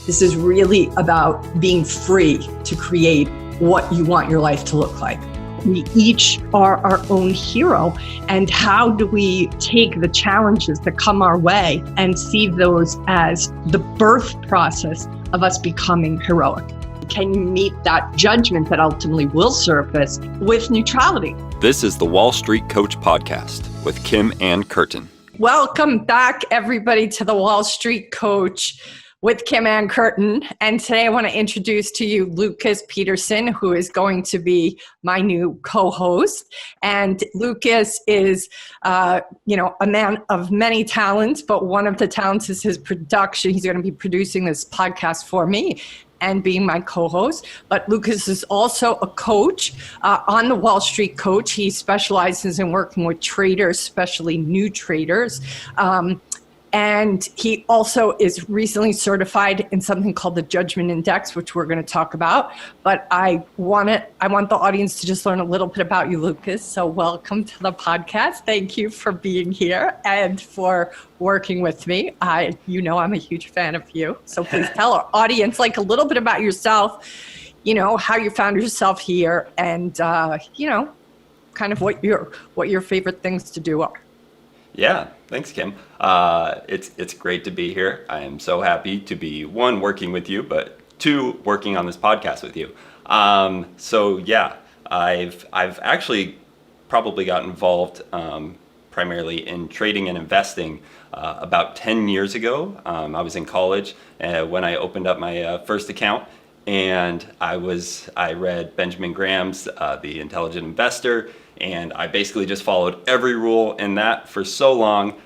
This is really about being free to create what you want your life to look like. We each are our own hero. And how do we take the challenges that come our way and see those as the birth process of us becoming heroic? Can you meet that judgment that ultimately will surface with neutrality? This is the Wall Street Coach Podcast with Kim Ann Curtin. Welcome back, everybody, to the Wall Street Coach with Kim Ann Curtin. And today I want to introduce to you Lucas Peterson, who is going to be my new co-host. And Lucas is, a man of many talents, but one of the talents is his production. He's going to be producing this podcast for me and being my co-host. But Lucas is also a coach on the Wall Street Coach. He specializes in working with traders, especially new traders. And he also is recently certified in something called the Judgment Index, which we're going to talk about. But I want the audience to just learn a little bit about you, Lucas. So welcome to the podcast. Thank you for being here and for working with me. I'm a huge fan of you. So please tell our audience a little bit about yourself, how you found yourself here and, kind of what your favorite things to do are. Yeah, thanks, Kim. It's great to be here. I am so happy to be, one, working with you, but two, working on this podcast with you. I've actually probably got involved primarily in trading and investing about 10 years ago. I was in college when I opened up my first account, and I read Benjamin Graham's The Intelligent Investor. And I basically just followed every rule in that for so long,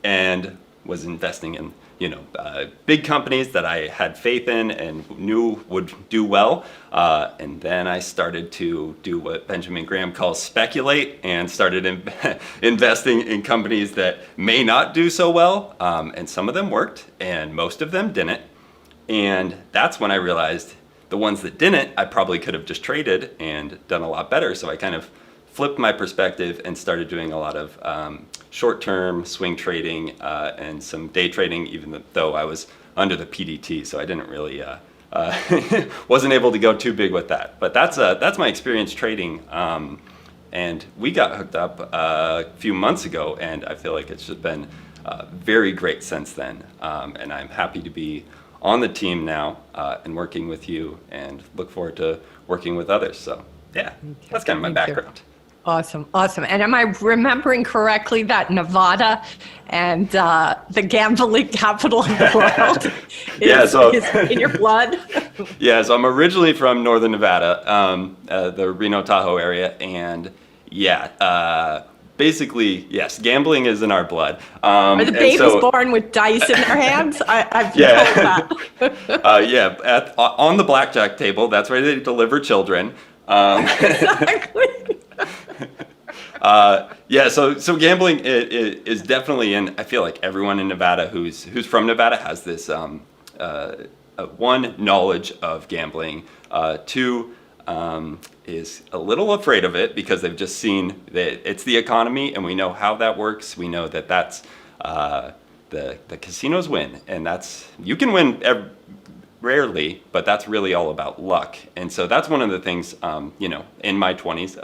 and was investing in, big companies that I had faith in and knew would do well. And then I started to do what Benjamin Graham calls speculate, and started investing in companies that may not do so well. And some of them worked, and most of them didn't. And that's when I realized the ones that didn't, I probably could have just traded and done a lot better. So I kind of flipped my perspective and started doing a lot of short-term swing trading and some day trading, even though I was under the PDT. So I didn't really, wasn't able to go too big with that. But that's my experience trading. And we got hooked up a few months ago, and I feel like it's just been very great since then. And I'm happy to be on the team now and working with you, and look forward to working with others. So yeah, that's kind of my background. Awesome. And am I remembering correctly that Nevada and the gambling capital of the world is in your blood? Yeah, so I'm originally from Northern Nevada, the Reno Tahoe area, and basically, yes, gambling is in our blood. Are the babies born with dice in their hands? I've told that. On the blackjack table, that's where they deliver children. Exactly. So gambling is definitely in. I feel like everyone in Nevada who's from Nevada has this one, knowledge of gambling, two, is a little afraid of it because they've just seen that it's the economy and we know how that works. We know that that's the casinos win, and that's, you can win rarely, but that's really all about luck. And so that's one of the things, in my 20s,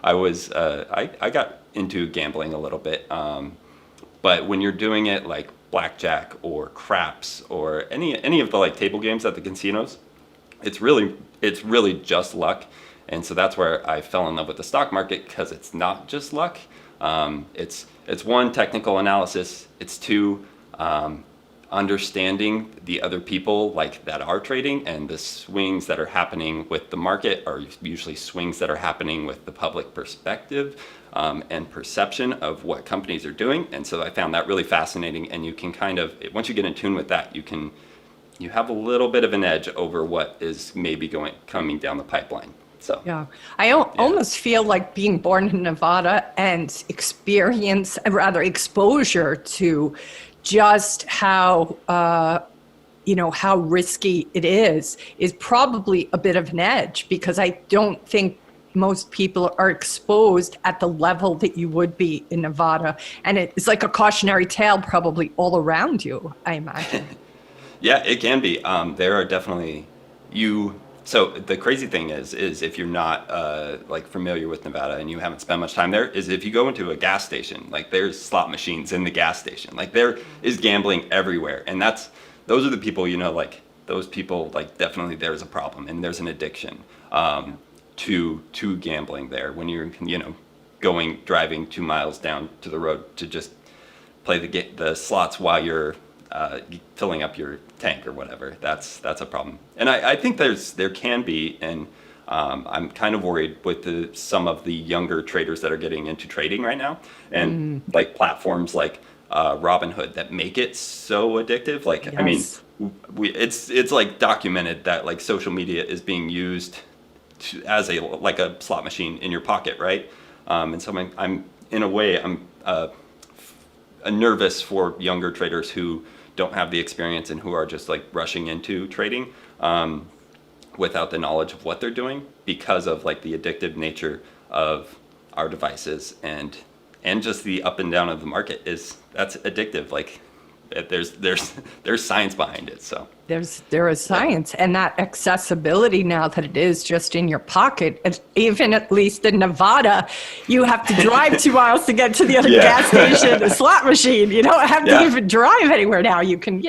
I got into gambling a little bit. But when you're doing it like blackjack or craps or any of the table games at the casinos, it's really just luck. And so that's where I fell in love with the stock market, because it's not just luck. It's one, technical analysis. It's two, understanding the other people that are trading, and the swings that are happening with the market are usually swings that are happening with the public perspective and perception of what companies are doing. And so I found that really fascinating, and you can once you get in tune with that, you have a little bit of an edge over what is maybe coming down the pipeline. So yeah, I almost feel like being born in Nevada and exposure to just how risky it is probably a bit of an edge, because I don't think most people are exposed at the level that you would be in Nevada. And it's like a cautionary tale probably all around you, I imagine. Yeah, it can be. There are definitely you. So the crazy thing is if you're not like familiar with Nevada and you haven't spent much time there, is if you go into a gas station, like there's slot machines in the gas station, like there is gambling everywhere, and those are the people, like those people, like definitely there's a problem and there's an addiction to gambling there when you're driving 2 miles down to the road to just play the slots while you're filling up your tank or whatever. That's a problem. And I think there can be, and I'm kind of worried with some of the younger traders that are getting into trading right now, and like platforms like Robinhood that make it so addictive. Like, Yes. I mean, it's like documented that like social media is being used as a slot machine in your pocket, right? And so I'm in a way nervous for younger traders who don't have the experience and who are just like rushing into trading without the knowledge of what they're doing because of like the addictive nature of our devices and just the up and down of the market that's addictive. Like there's science behind it. So There is science, and that accessibility now that it is just in your pocket. And even at least in Nevada, you have to drive 2 miles to get to the other gas station, the slot machine. You don't have to even drive anywhere now. You can,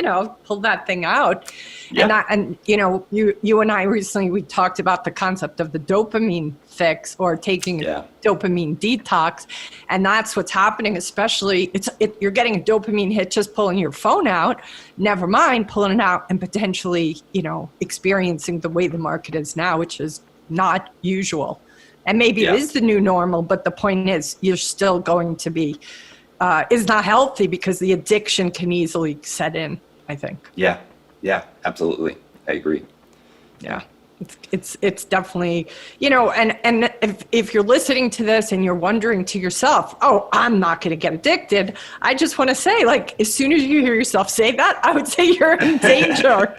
pull that thing out. Yeah. And you and I recently, we talked about the concept of the dopamine fix or taking a dopamine detox. And that's what's happening, especially you're getting a dopamine hit just pulling your phone out, never mind pulling it out and potentially, experiencing the way the market is now, which is not usual. And maybe it is the new normal, but the point is you're still going to be, is not healthy because the addiction can easily set in, I think. Yeah, absolutely. I agree. Yeah. It's definitely, and if you're listening to this and you're wondering to yourself, oh, I'm not going to get addicted. I just want to say, like, as soon as you hear yourself say that, I would say you're in danger.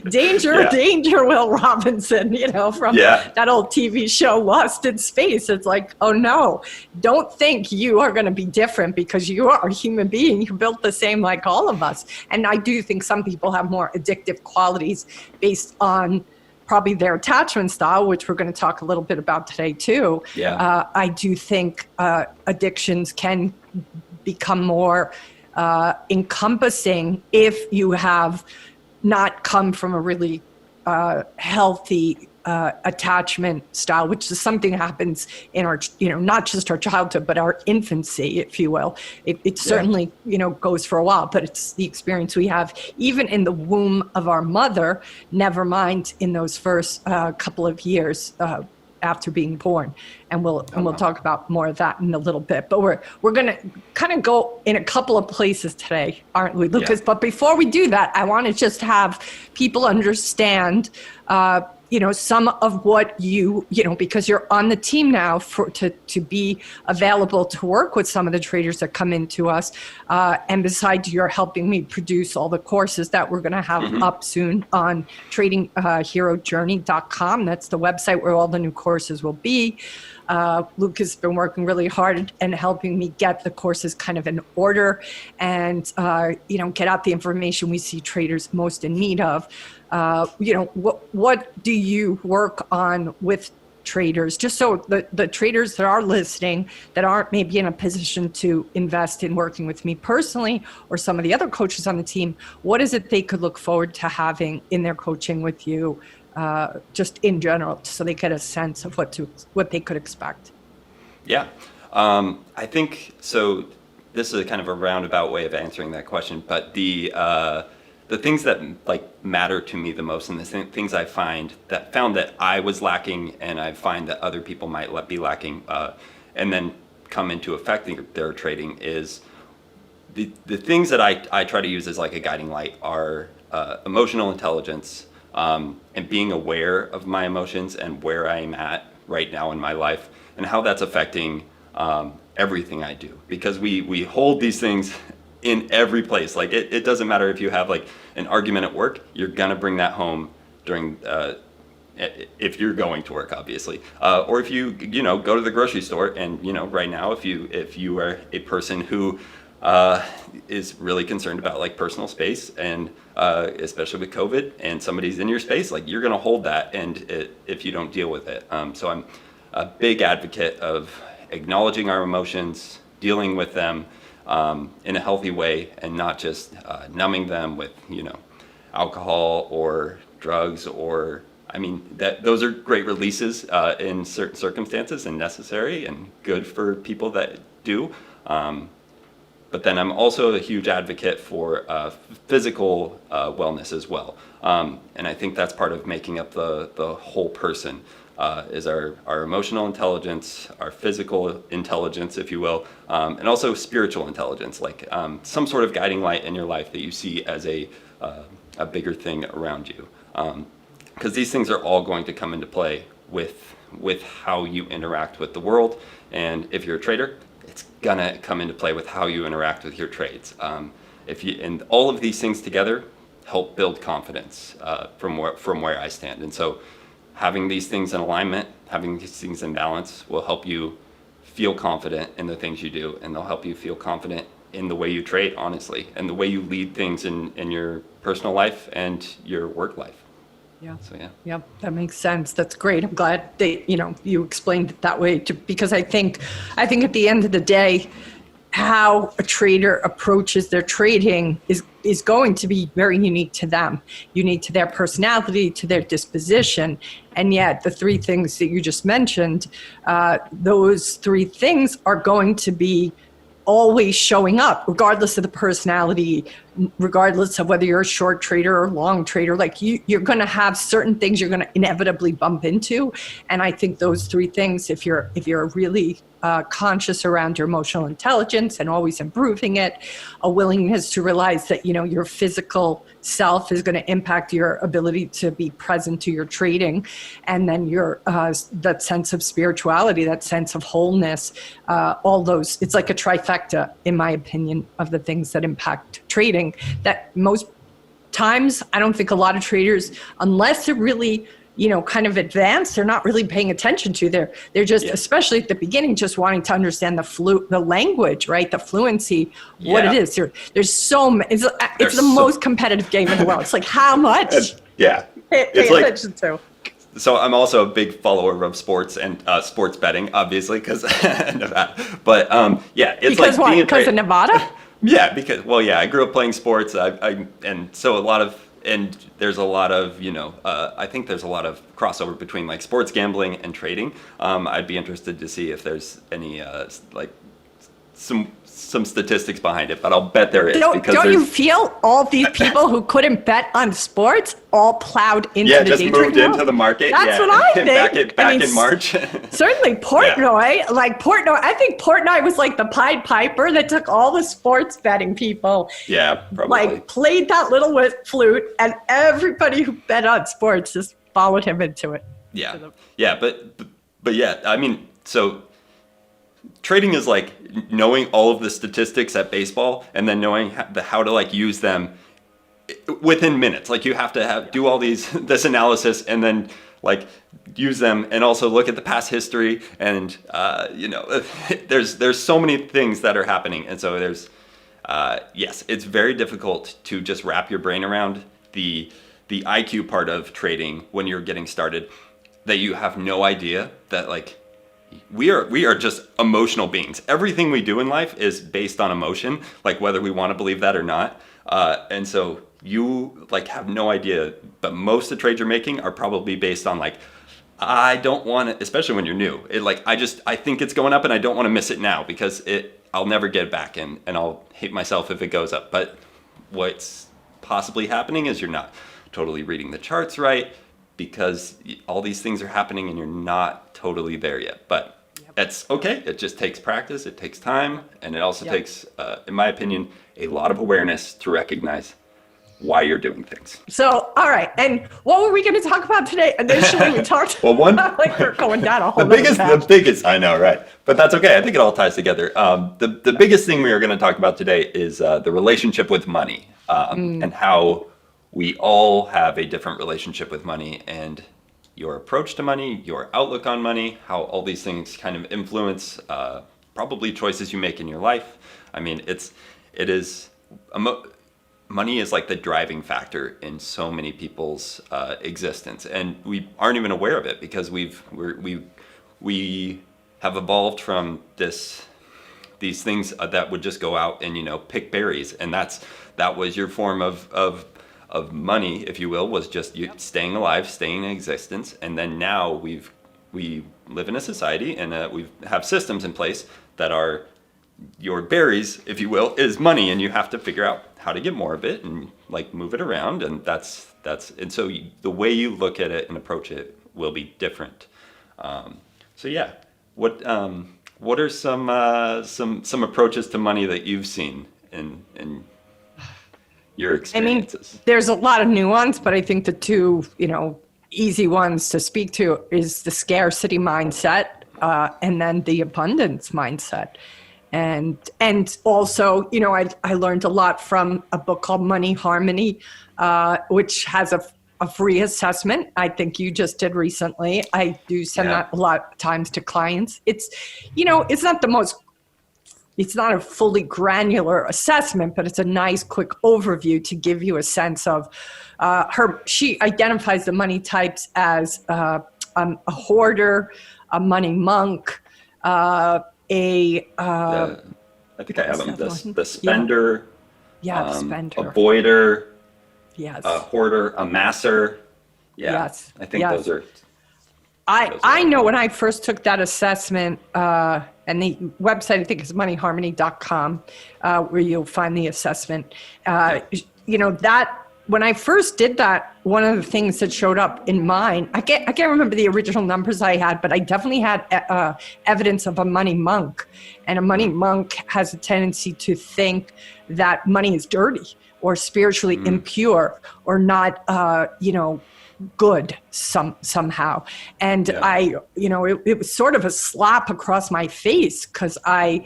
Danger, Will Robinson, from that old TV show, Lost in Space. It's like, oh no, don't think you are going to be different because you are a human being. You're built the same like all of us. And I do think some people have more addictive qualities based on probably their attachment style, which we're going to talk a little bit about today too. I do think addictions can become more encompassing if you have not come from a really healthy attachment style, which is something that happens in our, not just our childhood, but our infancy, if you will. It certainly, goes for a while, but it's the experience we have even in the womb of our mother, never mind in those first couple of years after being born. And we'll talk about more of that in a little bit. But we're going to kind of go in a couple of places today, aren't we, Lucas? But before we do that, I want to just have people understand some of what because you're on the team now to be available to work with some of the traders that come into us. And besides, you're helping me produce all the courses that we're going to have up soon on tradingherojourney.com. That's the website where all the new courses will be. Lucas has been working really hard and helping me get the courses kind of in order and, get out the information we see traders most in need of. What do you work on with traders, just so the traders that are listening that aren't maybe in a position to invest in working with me personally or some of the other coaches on the team, what is it they could look forward to having in their coaching with you, just in general, so they get a sense of what they could expect? Yeah, I think so. This is a kind of a roundabout way of answering that question, but the things that like matter to me the most, and the things I found that I was lacking, and I find that other people might be lacking, and then come into affecting their trading, is the things that I try to use as like a guiding light are emotional intelligence, and being aware of my emotions and where I'm at right now in my life and how that's affecting everything I do, because we hold these things in every place. Like it doesn't matter if you have like an argument at work, you're gonna bring that home during if you're going to work, obviously, or if you go to the grocery store. And right now, if you are a person who is really concerned about like personal space, and especially with COVID, and somebody's in your space, like you're going to hold that, and if you don't deal with it. So I'm a big advocate of acknowledging our emotions, dealing with them in a healthy way, and not just numbing them with alcohol or drugs, or those are great releases in certain circumstances and necessary and good for people that do. But then I'm also a huge advocate for physical wellness as well. And I think that's part of making up the whole person, is our emotional intelligence, our physical intelligence, if you will, and also spiritual intelligence, like some sort of guiding light in your life that you see as a bigger thing around you. Because these things are all going to come into play with how you interact with the world. And if you're a trader, it's gonna come into play with how you interact with your trades. And all of these things together help build confidence from where I stand. And so having these things in alignment, having these things in balance will help you feel confident in the things you do, and they'll help you feel confident in the way you trade, honestly, and the way you lead things in your personal life and your work life. Yeah. So yeah. Yep, that makes sense. That's great. I'm glad that you explained it that way because I think at the end of the day, how a trader approaches their trading is going to be very unique to them, unique to their personality, to their disposition. And yet the three things that you just mentioned, those three things are going to be always showing up, regardless of the personality, regardless of whether you're a short trader or long trader. Like you're going to have certain things you're going to inevitably bump into. And I think those three things, if you're really conscious around your emotional intelligence and always improving it, a willingness to realize that your physical self is going to impact your ability to be present to your trading, and then your that sense of spirituality, that sense of wholeness, all those, it's like a trifecta, in my opinion, of the things that impact trading, that most times I don't think a lot of traders, unless they're really kind of advanced, they're not really paying attention to. They're just, especially at the beginning, just wanting to understand the language, right? The fluency, what it is. There's so many. It's the most competitive game in the world. It's like, how much? Yeah. Pay attention to. So I'm also a big follower of sports and sports betting, obviously, because Nevada. But it's because like what? Because of Nevada? Yeah, I grew up playing sports. And there's a lot of, I think there's a lot of crossover between like sports gambling and trading. I'd be interested to see if there's any some statistics behind it, but I'll bet there is. Don't you feel all these people who couldn't bet on sports all plowed into the just moved into the market? That's what I think. back in March. Certainly Portnoy, I think Portnoy was like the Pied Piper that took all the sports betting people. Yeah, probably. Played that little flute, and everybody who bet on sports just followed him into it. Yeah, but yeah, so trading is like knowing all of the statistics at baseball, and then knowing how to like use them within minutes. Like you have to do all this analysis, and then like use them, and also look at the past history, and there's so many things that are happening, and so there's it's very difficult to just wrap your brain around the IQ part of trading when you're getting started, that you have no idea that like we are just emotional beings. Everything we do in life is based on emotion, like whether we want to believe that or not. And so you like have no idea, but most of the trades you're making are probably based on like, I don't want to, especially when you're new. I think it's going up and I don't want to miss it now because I'll never get it back, and I'll hate myself if it goes up. But what's possibly happening is you're not totally reading the charts right, because all these things are happening and you're not totally there yet. But it's okay. It just takes practice. It takes time. And it also takes, in my opinion, a lot of awareness to recognize why you're doing things. So, all right. And what were we going to talk about today? Initially, we talked about like we're going down a whole the biggest, I know, right? But that's okay. I think it all ties together. The biggest thing we are going to talk about today is the relationship with money, and how we all have a different relationship with money, and your approach to money, your outlook on money, how all these things kind of influence probably choices you make in your life. it is money is like the driving factor in so many people's existence, and we aren't even aware of it because we have evolved from these things that would just go out and pick berries, and that was your form of money, if you will, was just you staying alive, staying in existence. And then now we live in a society, and we have systems in place that are your berries, if you will, is money, and you have to figure out how to get more of it and like move it around, and that's and so the way you look at it and approach it will be different. So yeah, what are some approaches to money that you've seen in your experiences? I mean, there's a lot of nuance, but I think the two, easy ones to speak to is the scarcity mindset, and then the abundance mindset. And also, I learned a lot from a book called Money Harmony, which has a free assessment. I think you just did recently. I do send that a lot of times to clients. It's not a fully granular assessment, but it's a nice quick overview to give you a sense of she identifies the money types as a hoarder, a money monk, I think I have them. The spender, spender, avoider, yes, a hoarder, a masser. Yeah, yes, I think those are. I know when I first took that assessment, and the website I think is moneyharmony.com, where you'll find the assessment. That when I first did that, one of the things that showed up in mine, I can't remember the original numbers I had, but I definitely had evidence of a money monk. And a money monk has a tendency to think that money is dirty or spiritually impure or not, good somehow. And it was sort of a slap across my face because I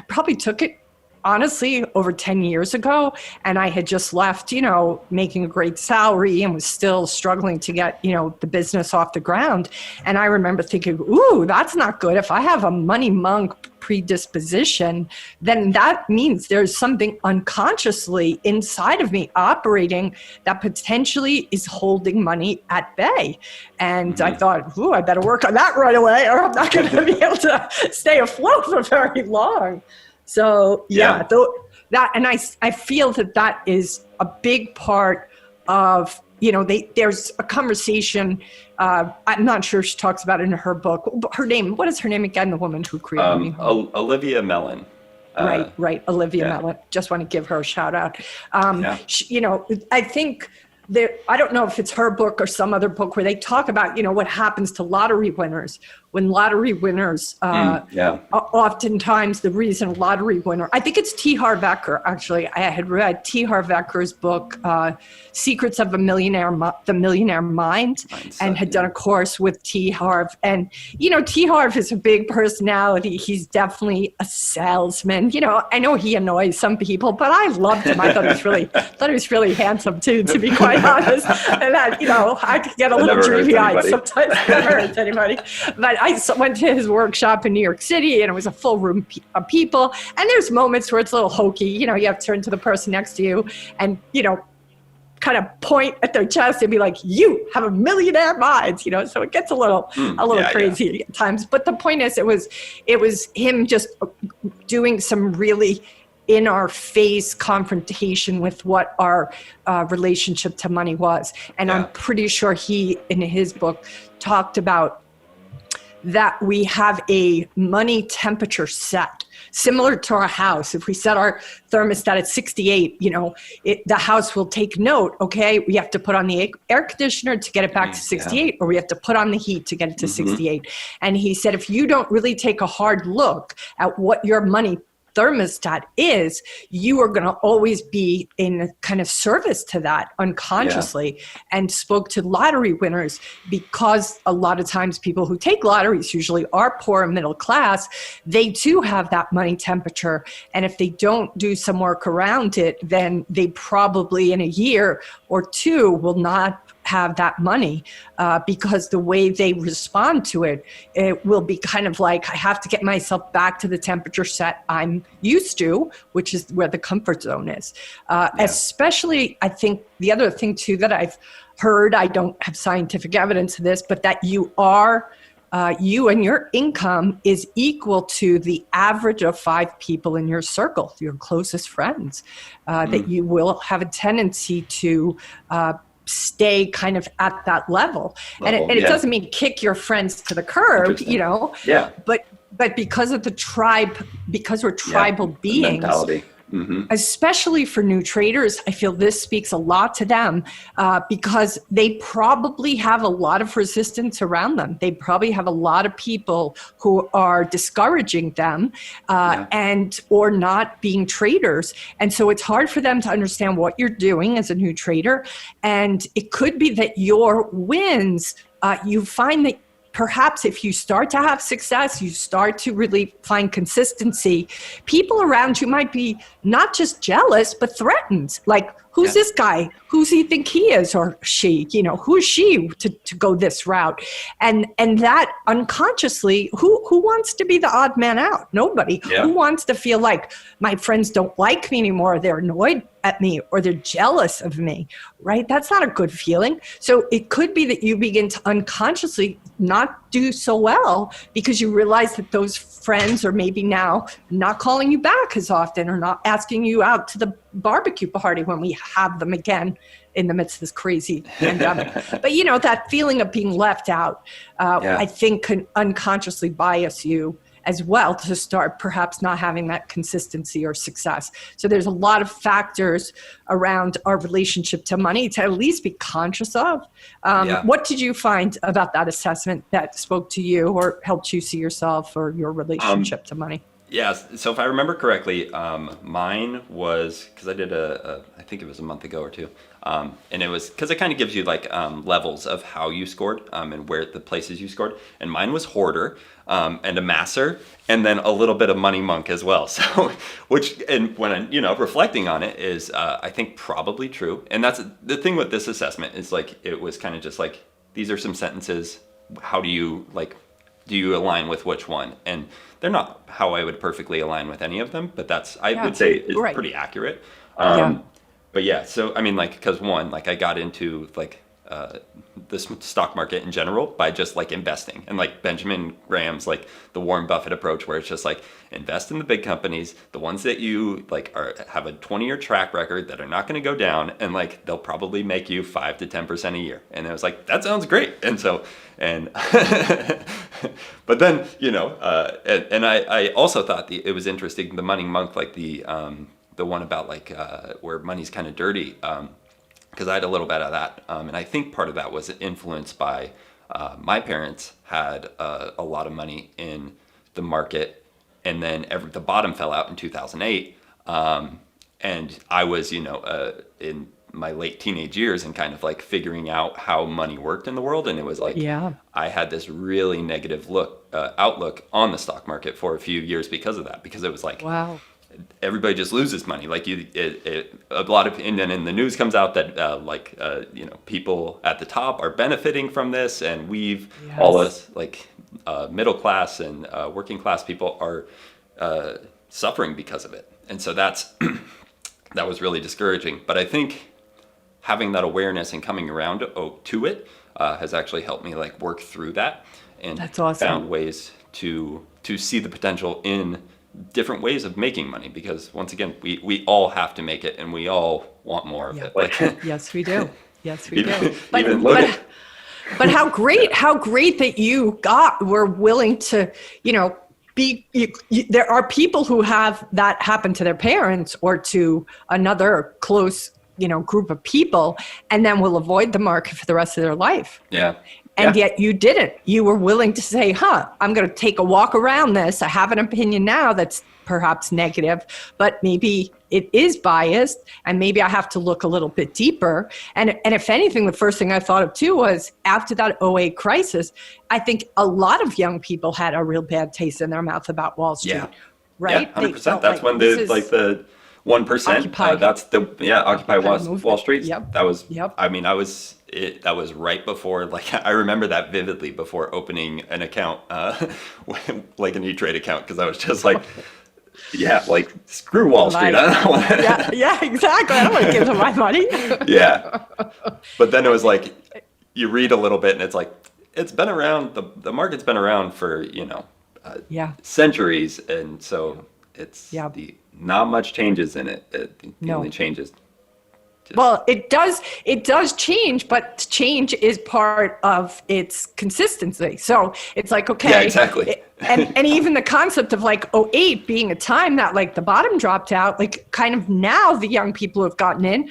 probably took it honestly over 10 years ago, and I had just left, making a great salary and was still struggling to get, the business off the ground. And I remember thinking, ooh, that's not good. If I have a money monk predisposition, then that means there's something unconsciously inside of me operating that potentially is holding money at bay. And I thought, ooh, I better work on that right away, or I'm not going to be able to stay afloat for very long. So and I feel that is a big part of, there's a conversation, I'm not sure she talks about it in her book. What is her name again? The woman who created me. Olivia Mellon. Right. Olivia Mellon. Just want to give her a shout out. I think I don't know if it's her book or some other book where they talk about, what happens to lottery winners. When lottery winners, oftentimes the reason lottery winner, I think it's T. Harv Eker, actually. I had read T. Harv Eker's book, Secrets of the Millionaire Mind, and had done a course with T. Harv. And, T. Harv is a big personality. He's definitely a salesman. I know he annoys some people, but I loved him. I thought he was really handsome too, to be quite honest. And that, I could get a little dreamy-eyed sometimes. Never hurts anybody. But I went to his workshop in New York City, and it was a full room of people. And there's moments where it's a little hokey. You have to turn to the person next to you and, kind of point at their chest and be like, you have a millionaire mind, so it gets a little crazy at times. But the point is, it was him just doing some really in our face confrontation with what our relationship to money was. And I'm pretty sure he, in his book, talked about that we have a money temperature set, similar to our house. If we set our thermostat at 68, the house will take note, okay, we have to put on the air conditioner to get it back to 68, or we have to put on the heat to get it to 68. And he said, if you don't really take a hard look at what your money thermostat is, you are going to always be in kind of service to that unconsciously. And spoke to lottery winners, because a lot of times people who take lotteries usually are poor and middle class. They too have that money temperature, and if they don't do some work around it, then they probably in a year or two will not have that money, because the way they respond to it, it will be kind of like, I have to get myself back to the temperature set I'm used to, which is where the comfort zone is. Especially, I think the other thing too that I've heard, I don't have scientific evidence of this, but that you and your income is equal to the average of 5 people in your circle, your closest friends, that you will have a tendency to stay kind of at that level. And it doesn't mean kick your friends to the curb, but because of the tribe, because we're tribal beings, mentality. Especially for new traders, I feel this speaks a lot to them, because they probably have a lot of resistance around them. They probably have a lot of people who are discouraging them and or not being traders. And so it's hard for them to understand what you're doing as a new trader. And it could be that your wins, you find that perhaps if you start to have success, you start to really find consistency, people around you might be not just jealous, but threatened. Like, who's this guy? Who's he think he is, or she? Who is she to go this route? And that unconsciously, who wants to be the odd man out? Nobody. Who wants to feel like my friends don't like me anymore? They're annoyed at me, or they're jealous of me, right? That's not a good feeling. So it could be that you begin to unconsciously not do so well because you realize that those friends are maybe now not calling you back as often, or not asking you out to the barbecue party when we have them again in the midst of this crazy pandemic. But that feeling of being left out, I think can unconsciously bias you as well to start perhaps not having that consistency or success. So there's a lot of factors around our relationship to money to at least be conscious of. What did you find about that assessment that spoke to you or helped you see yourself or your relationship to money? Yes. So if I remember correctly, mine was, because I did I think it was a month ago or two. And it was, because it kind of gives you like levels of how you scored and where the places you scored. And mine was hoarder and amasser, and then a little bit of money monk as well. So, and when I, reflecting on it is, I think probably true. And that's the thing with this assessment is like, it was kind of just like, these are some sentences. How do you align with which one? And they're not how I would perfectly align with any of them, but I would say is pretty accurate. But yeah, so I mean, like, because one, like I got into like the stock market in general by just like investing, and like Benjamin Graham's like the Warren Buffett approach, where it's just like invest in the big companies, the ones that you like have a 20-year track record that are not going to go down, and like they'll probably make you 5 to 10% a year. And I was like, that sounds great. And so but then and I also thought it was interesting, the money monk, like the one about like where money's kind of dirty, because I had a little bit of that, and I think part of that was influenced by my parents had a lot of money in the market, and then the bottom fell out in 2008, and I was in my late teenage years and kind of like figuring out how money worked in the world, and it was like I had this really negative outlook on the stock market for a few years because of that, because it was like, wow, everybody just loses money. Like a lot of, and then in the news comes out that people at the top are benefiting from this, and all us like middle class and working class people are suffering because of it. And so that was really discouraging. But I think having that awareness and coming around to it has actually helped me like work through that, and that's awesome. Found ways to see the potential in different ways of making money, because once again, we all have to make it, and we all want more of it. Like, yes, we do. Yes, we do. But how great that you were willing to, there are people who have that happen to their parents or to another close, group of people, and then will avoid the market for the rest of their life. Yeah. And yet you didn't. You were willing to say, I'm going to take a walk around this. I have an opinion now that's perhaps negative, but maybe it is biased, and maybe I have to look a little bit deeper. And if anything, the first thing I thought of too was after that '08 crisis, I think a lot of young people had a real bad taste in their mouth about Wall Street, right? Yeah, 100%. That's when 1%. Occupy. That's Occupy Wall Street. Yep. That was. Yep. I mean, that was right before. Like I remember that vividly before opening an account, like an E-Trade account, because I was just like, yeah, like screw Wall Street. I don't want. Yeah, exactly. I don't want to give them my money. Yeah, but then it was like you read a little bit, and it's like it's been around. The market's been around for centuries, and so it's not much changes in it. The only changes. Well, it does change, but change is part of its consistency. So it's like, okay. Yeah, exactly. And even the concept of like '08 being a time that like the bottom dropped out, like kind of now the young people have gotten in.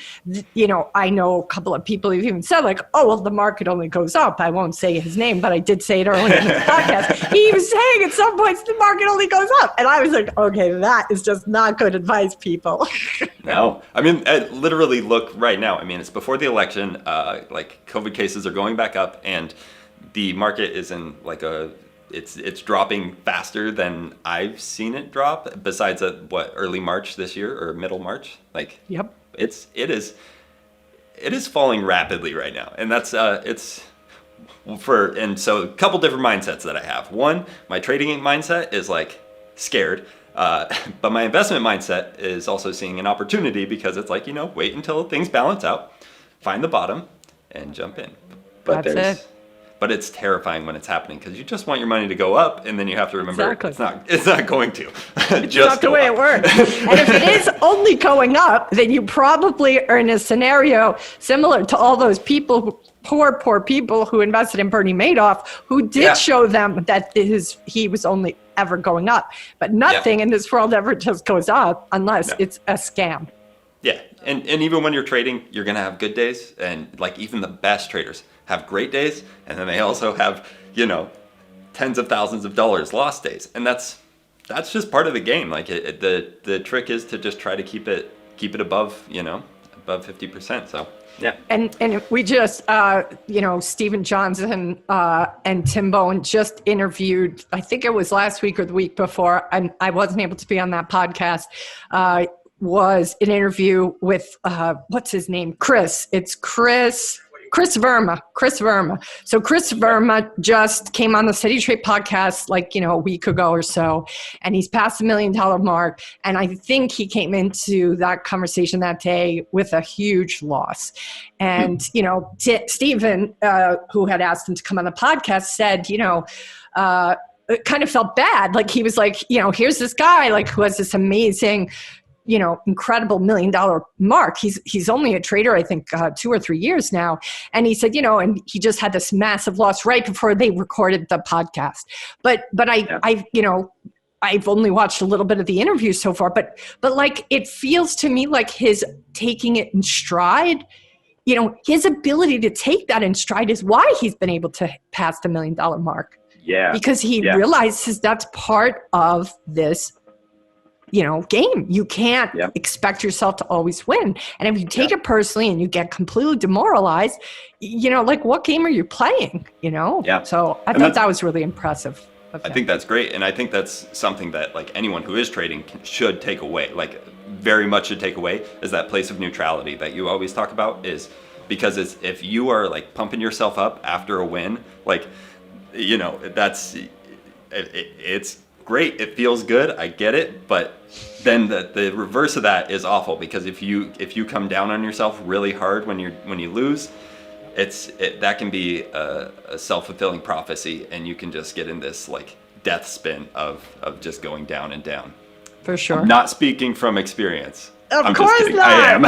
I know a couple of people who've even said like, oh, well, the market only goes up. I won't say his name, but I did say it earlier in the podcast. He was saying at some points the market only goes up. And I was like, okay, that is just not good advice, people. No, I mean, literally look right now. I mean, it's before the election, like COVID cases are going back up and the market is in like it's dropping faster than I've seen it drop besides early March this year or middle March. Like, yep. It is falling rapidly right now. And that's, so a couple different mindsets that I have. One, my trading mindset is like scared. But my investment mindset is also seeing an opportunity because it's like, wait until things balance out, find the bottom and jump in. But But it's terrifying when it's happening because you just want your money to go up, and then you have to remember it's not going to. It's not the way it works. And if it is only going up, then you probably are in a scenario similar to all those people, poor people who invested in Bernie Madoff, who did show them that he was only ever going up. But nothing in this world ever just goes up unless it's a scam. Yeah, and even when you're trading, you're going to have good days, and like even the best traders have great days, and then they also have, tens of thousands of dollars lost days, and that's just part of the game. Like the trick is to just try to keep it above, above 50%. So yeah. And we just, Stephen Johnson and Tim Bowen just interviewed, I think it was last week or the week before, and I wasn't able to be on that podcast. Was an interview with what's his name? Chris. It's Chris Verma. So Chris Verma just came on the Steady Trade podcast a week ago or so, and he's passed the $1 million mark. And I think he came into that conversation that day with a huge loss. And, Stephen, who had asked him to come on the podcast, said, it kind of felt bad. Like he was like, here's this guy who has this amazing incredible $1 million mark. He's only a trader, I think, 2 or 3 years now. And he said, and he just had this massive loss right before they recorded the podcast. But I've only watched a little bit of the interview so far, but it feels to me like his taking it in stride, his ability to take that in stride is why he's been able to pass the $1 million mark. Yeah. Because he realizes that's part of this game. You can't expect yourself to always win. And if you take it personally and you get completely demoralized, what game are you playing? Yeah. So I thought that was really impressive. I think that's great. And I think that's something that anyone who is trading should take away, very much should take away, is that place of neutrality that you always talk about. Is because if you are pumping yourself up after a win, it's great, it feels good, I get it, but then the reverse of that is awful, because if you come down on yourself really hard when you lose, that can be a self-fulfilling prophecy, and you can just get in this death spin of just going down and down. For sure. I'm not speaking from experience. Of course not. I am.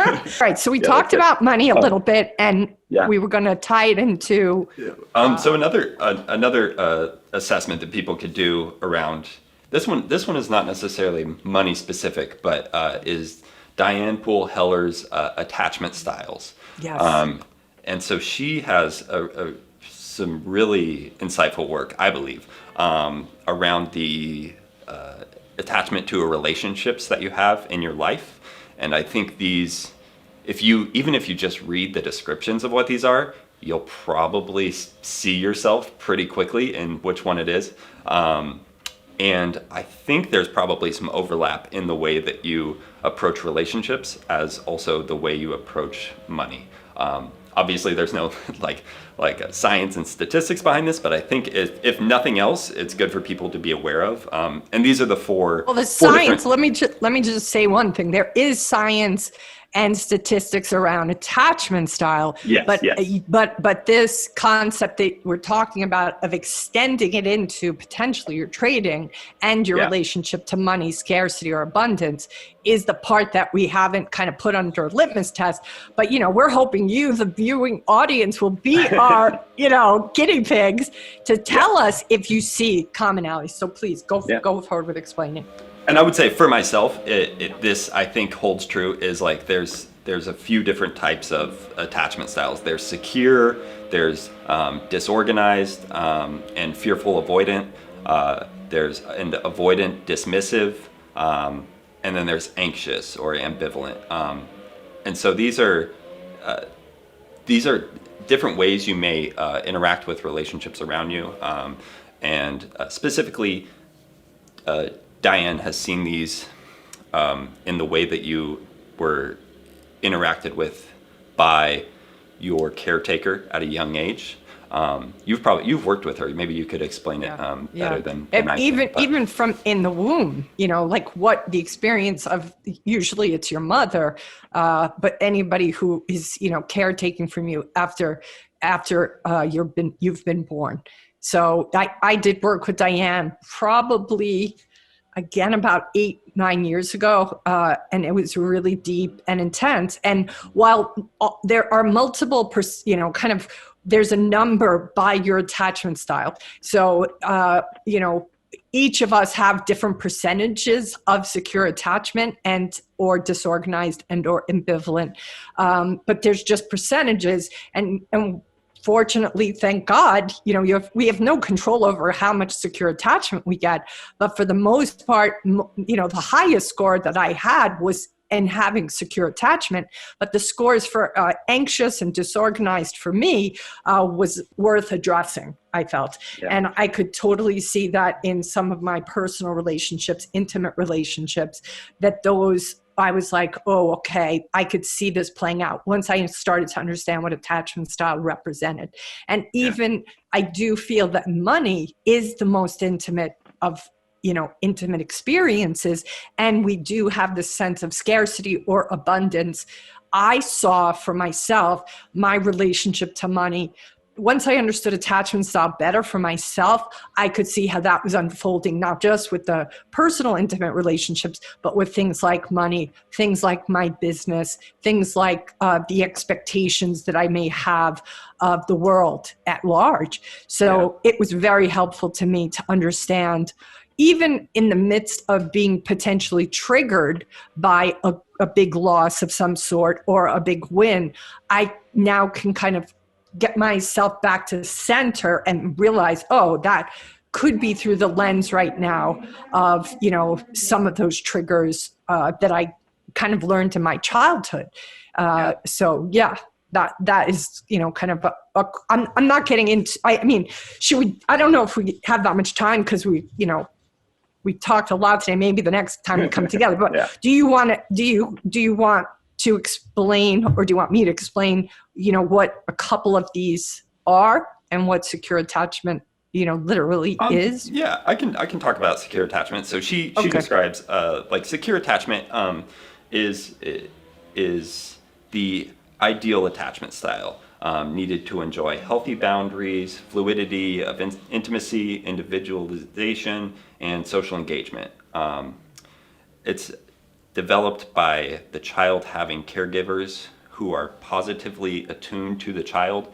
All right, so we talked about money a little bit, and we were going to tie it into. So another assessment that people could do around this one is not necessarily money specific, but is Diane Poole Heller's attachment styles. Yes. And so she has some really insightful work, I believe, around the attachment to relationships that you have in your life. And I think these, even if you just read the descriptions of what these are, you'll probably see yourself pretty quickly in which one it is. And I think there's probably some overlap in the way that you approach relationships as also the way you approach money. Obviously, there's no like science and statistics behind this, but I think if nothing else, it's good for people to be aware of. And these are the four. Well, the four science. different- Let me just say one thing. There is science and statistics around attachment style. Yes, but yes. but this concept that we're talking about of extending it into potentially your trading and your Yeah. relationship to money, scarcity, or abundance is the part that we haven't kind of put under a litmus test. But we're hoping you, the viewing audience, will be our guinea pigs to tell us if you see commonalities. So please go forward with explaining. And I would say for myself, this I think holds true is like there's a few different types of attachment styles. There's secure, there's disorganized and fearful avoidant. There's an avoidant dismissive, and then there's anxious or ambivalent. And so these are different ways you may interact with relationships around you, and specifically. Diane has seen these in the way that you were interacted with by your caretaker at a young age. You've worked with her. Maybe you could explain it better than I can. Even from in the womb, like what the experience of. Usually, it's your mother, but anybody who is caretaking from you after you've been born. So I did work with Diane probably. Again, about 8-9 years ago, and it was really deep and intense. And while there are multiple, there's a number by your attachment style. So, each of us have different percentages of secure attachment or disorganized and or ambivalent. But there's just percentages, and fortunately, thank God, we have no control over how much secure attachment we get. But for the most part, the highest score that I had was in having secure attachment. But the scores for anxious and disorganized for me was worth addressing, I felt. Yeah. And I could totally see that in some of my personal relationships, intimate relationships, that those I was like, oh, okay, I could see this playing out once I started to understand what attachment style represented. And even I do feel that money is the most intimate of, intimate experiences. And we do have this sense of scarcity or abundance. I saw for myself, my relationship to money. Once I understood attachment style better for myself, I could see how that was unfolding, not just with the personal intimate relationships, but with things like money, things like my business, things like the expectations that I may have of the world at large. So it was very helpful to me to understand, even in the midst of being potentially triggered by a big loss of some sort or a big win, I now can kind of get myself back to center and realize, oh, that could be through the lens right now of, some of those triggers that I kind of learned in my childhood. So that is, kind of I'm not getting into, I mean, I don't know if we have that much time because we talked a lot today, maybe the next time we come together, but do you want to explain, or do you want me to explain, what a couple of these are and what secure attachment, literally is? Yeah, I can talk about secure attachment. So she describes like secure attachment is the ideal attachment style needed to enjoy healthy boundaries, fluidity of intimacy, individualization, and social engagement. It's developed by the child having caregivers who are positively attuned to the child,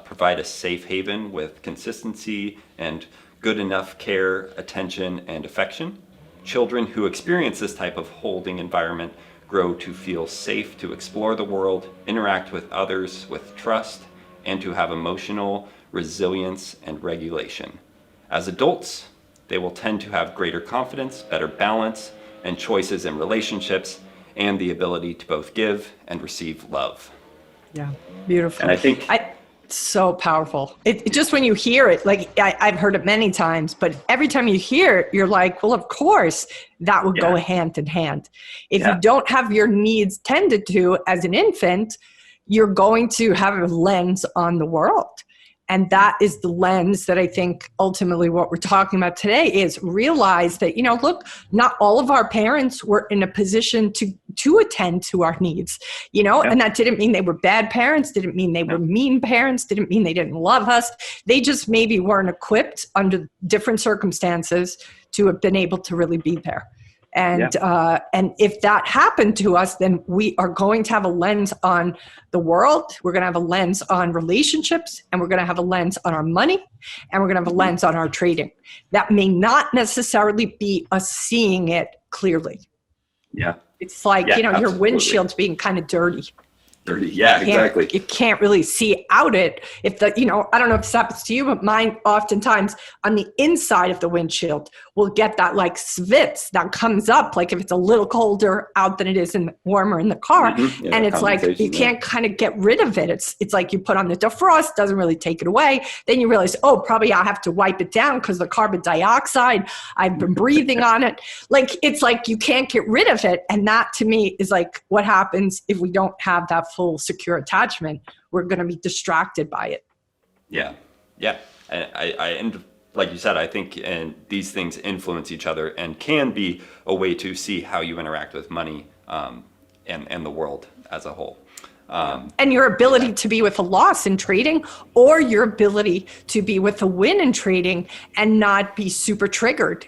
provide a safe haven with consistency and good enough care, attention, and affection. Children who experience this type of holding environment grow to feel safe to explore the world, interact with others with trust, and to have emotional resilience and regulation. As adults, they will tend to have greater confidence, better balance, and choices in relationships, and the ability to both give and receive love. Yeah, beautiful. And I think So powerful. Just when you hear it, like I've heard it many times, but every time you hear it, you're like, well, of course, that would go hand in hand. If you don't have your needs tended to as an infant, you're going to have a lens on the world. And that is the lens that I think ultimately what we're talking about today is realize that, look, not all of our parents were in a position to attend to our needs, and that didn't mean they were bad parents, didn't mean they were mean parents, didn't mean they didn't love us. They just maybe weren't equipped under different circumstances to have been able to really be there. And if that happened to us, then we are going to have a lens on the world. We're going to have a lens on relationships, and we're going to have a lens on our money, and we're going to have a lens on our trading. That may not necessarily be us seeing it clearly. Yeah. It's like, your windshield's being kind of dirty. Exactly. You can't really see out it. If I don't know if this happens to you, but mine oftentimes on the inside of the windshield will get that like svitz that comes up, like if it's a little colder out than it is warmer in the car. And it's like, you can't kind of get rid of it. It's like you put on the defrost, doesn't really take it away. Then you realize, probably I'll have to wipe it down because the carbon dioxide, I've been breathing on it. Like, it's like you can't get rid of it. And that to me is like what happens if we don't have that full secure attachment. We're going to be distracted by it. Yeah. And and like you said, I think these things influence each other and can be a way to see how you interact with money and the world as a whole. And your ability to be with a loss in trading, or your ability to be with a win in trading and not be super triggered.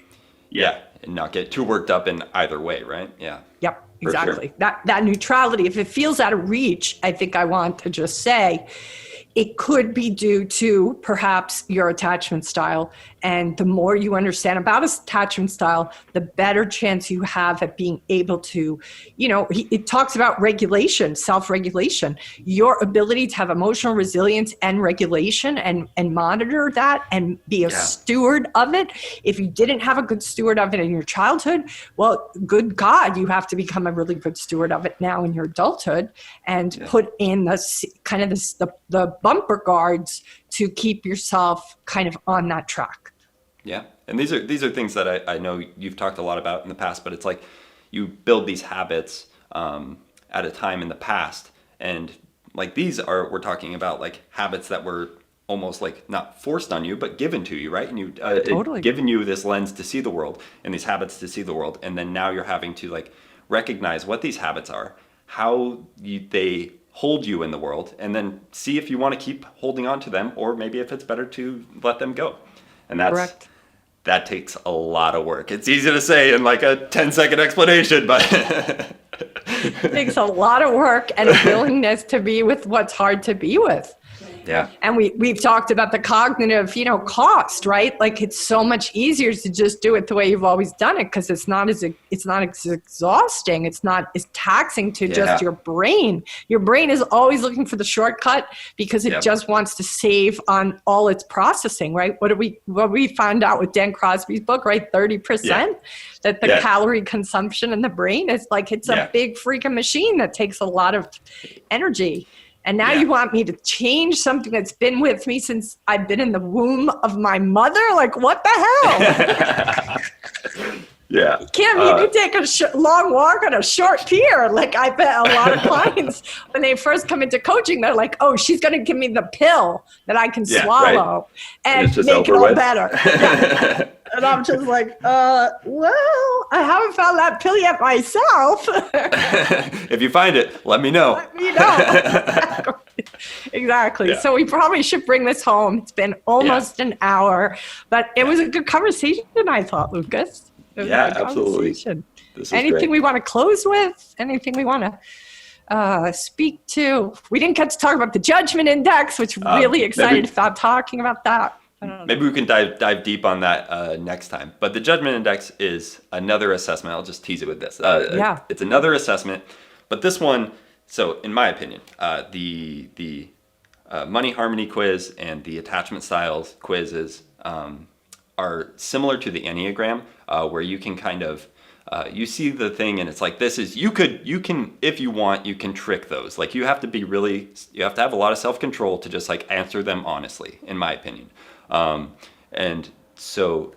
Yeah, and not get too worked up in either way, right? Yeah. Yep. Exactly. Sure. That neutrality, if it feels out of reach, I think I want to just say it could be due to perhaps your attachment style. And the more you understand about attachment style, the better chance you have at being able to, it talks about regulation, self-regulation, your ability to have emotional resilience and regulation and monitor that and be a steward of it. If you didn't have a good steward of it in your childhood, well, good God, you have to become a really good steward of it now in your adulthood and put in the bumper guards to keep yourself kind of on that track. Yeah. And these are things that I know you've talked a lot about in the past, but it's like you build these habits at a time in the past. And like we're talking about like habits that were almost like not forced on you, but given to you, right? And you totally given you this lens to see the world and these habits to see the world. And then now you're having to like recognize what these habits are, how they hold you in the world, and then see if you want to keep holding on to them, or maybe if it's better to let them go. And that takes a lot of work. It's easy to say in like a 10-second explanation, but it takes a lot of work and a willingness to be with what's hard to be with. Yeah. And we've talked about the cognitive, cost, right? Like it's so much easier to just do it the way you've always done it because it's not as exhausting. It's not as taxing to just your brain. Your brain is always looking for the shortcut because it just wants to save on all its processing, right? What we found out with Dan Crosby's book, right? 30%, that the calorie consumption in the brain is like, it's a big freaking machine that takes a lot of energy. And now you want me to change something that's been with me since I've been in the womb of my mother? Like, what the hell? Kim, you can take a long walk on a short pier. Like, I bet a lot of clients, when they first come into coaching, they're like, oh, she's going to give me the pill that I can swallow and make it all better. And I'm just like, well, I haven't found that pill yet myself. If you find it, let me know. Let me know. Exactly. Yeah. So we probably should bring this home. It's been almost an hour, but it was a good conversation, I thought, Lucas. Absolutely. Anything we want to close with? Anything we want to speak to? We didn't get to talk about the judgment index, which I'm really excited about talking about that. Maybe we can dive deep on that next time. But the judgment index is another assessment. I'll just tease it with this. It's another assessment, but this one. So, in my opinion, the money harmony quiz and the attachment styles quizzes are similar to the Enneagram, where you can kind of you see the thing and it's like, you can, if you want, you can trick those. Like you have to have a lot of self-control to just like answer them honestly, in my opinion. And so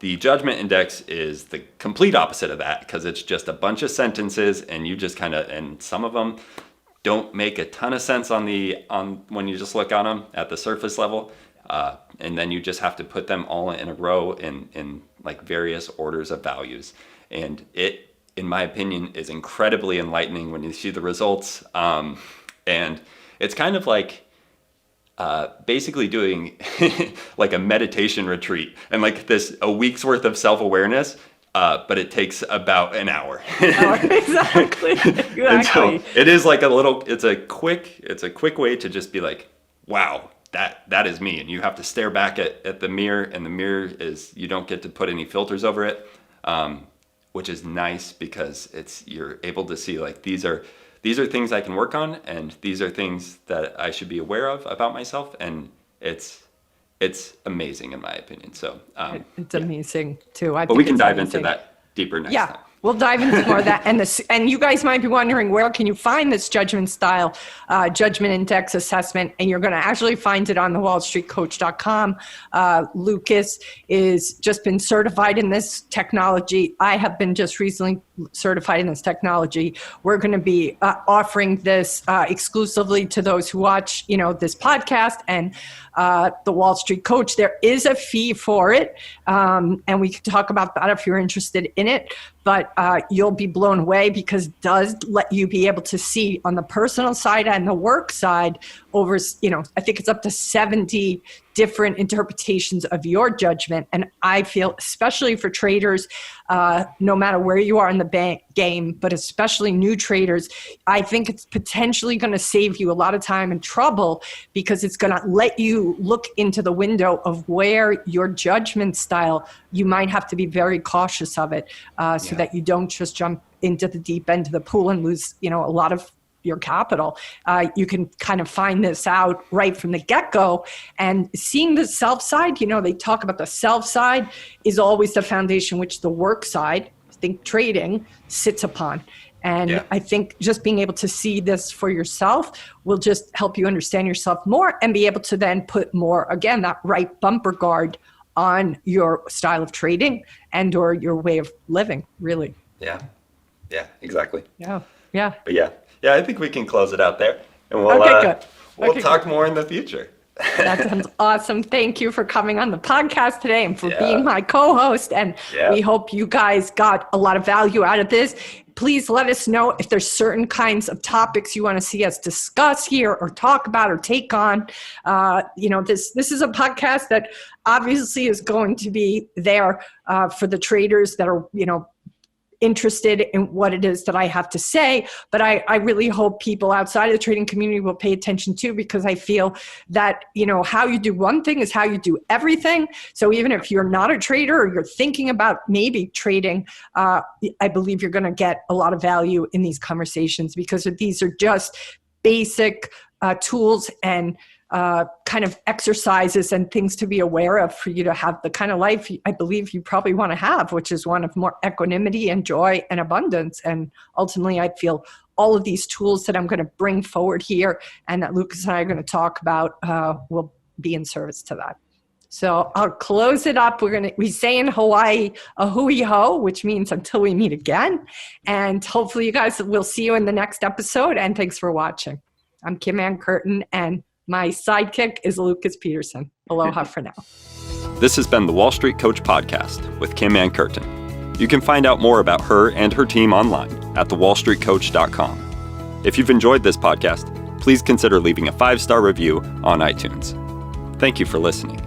the judgment index is the complete opposite of that, because it's just a bunch of sentences and you just and some of them don't make a ton of sense on when you just look on them at the surface level. And then you just have to put them all in a row in like various orders of values. And it, in my opinion, is incredibly enlightening when you see the results. And it's kind of like basically doing like a meditation retreat and like a week's worth of self-awareness, but it takes about an hour. Exactly. And so it is like it's a quick way to just be like, wow, that is me. And you have to stare back at the mirror, and the mirror you don't get to put any filters over it, which is nice because you're able to see like, these are things I can work on, and these are things that I should be aware of about myself. And it's amazing in my opinion. So it's amazing too. But we can dive into that deeper next time. We'll dive into more of that. And you guys might be wondering, where can you find this judgment style, judgment index assessment? And you're going to actually find it on the wallstreetcoach.com. Lucas is just been certified in this technology. I have been just recently certified in this technology. We're going to be offering this exclusively to those who watch, this podcast and the Wall Street Coach. There is a fee for it. And we can talk about that if you're interested in it. But you'll be blown away, because it does let you be able to see on the personal side and the work side over, I think it's up to 70 different interpretations of your judgment. And I feel, especially for traders, no matter where you are in the game, but especially new traders, I think it's potentially going to save you a lot of time and trouble, because it's going to let you look into the window of where your judgment style, you might have to be very cautious of it, so that you don't just jump into the deep end of the pool and lose, a lot of your capital. You can kind of find this out right from the get-go. And seeing the self side, they talk about the self side is always the foundation which the work side, I think trading, sits upon. And I think just being able to see this for yourself will just help you understand yourself more and be able to then put more, again, that right bumper guard on your style of trading and or your way of living, really. Yeah, exactly. Yeah. But yeah, I think we can close it out there, and we'll talk more in the future. That sounds awesome. Thank you for coming on the podcast today and for being my co-host. And we hope you guys got a lot of value out of this. Please let us know if there's certain kinds of topics you want to see us discuss here or talk about or take on. This is a podcast that obviously is going to be there for the traders that are, interested in what it is that I have to say, but I really hope people outside of the trading community will pay attention too, because I feel that, how you do one thing is how you do everything. So even if you're not a trader or you're thinking about maybe trading, I believe you're going to get a lot of value in these conversations, because these are just basic tools and kind of exercises and things to be aware of for you to have the kind of life I believe you probably want to have, which is one of more equanimity and joy and abundance. And ultimately, I feel all of these tools that I'm going to bring forward here and that Lucas and I are going to talk about will be in service to that. So I'll close it up. We say in Hawaii, a hui ho, which means until we meet again. And hopefully you guys will see you in the next episode. And thanks for watching. I'm Kim Ann Curtin, and my sidekick is Lucas Peterson. Aloha for now. This has been the Wall Street Coach Podcast with Kim Ann Curtin. You can find out more about her and her team online at thewallstreetcoach.com. If you've enjoyed this podcast, please consider leaving a 5-star review on iTunes. Thank you for listening.